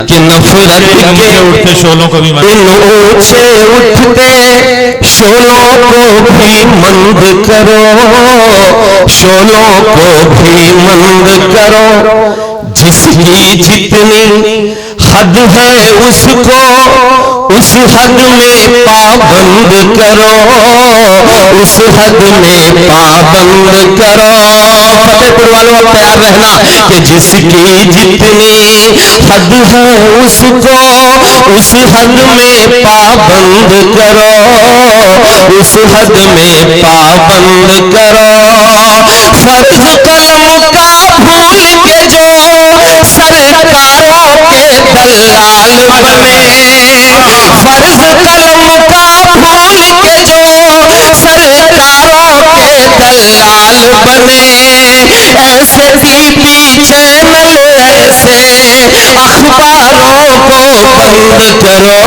کہ نفرت کے اٹھتے شعلوں کو بھی ان اونچے اٹھتے شعلوں کو بھی مند کرو، شعلوں کو بھی مند کرو، جس کی جتنی حد ہے اس کو اس حد میں پابند کرو، اس حد میں پابند کرو۔ فتح پور والوں اب تیار رہنا کہ جس کی جتنی حد ہے اس کو اس حد میں پابند کرو، اس حد میں پابند کرو۔ فرض قلم کا بھول کے جو سرکاروں کے دلال بنے، فرض قلم کا بھول کے جو سرکاروں کے دلال بنے، ایسے ٹی وی چینل ایسے اخباروں کو بند کرو،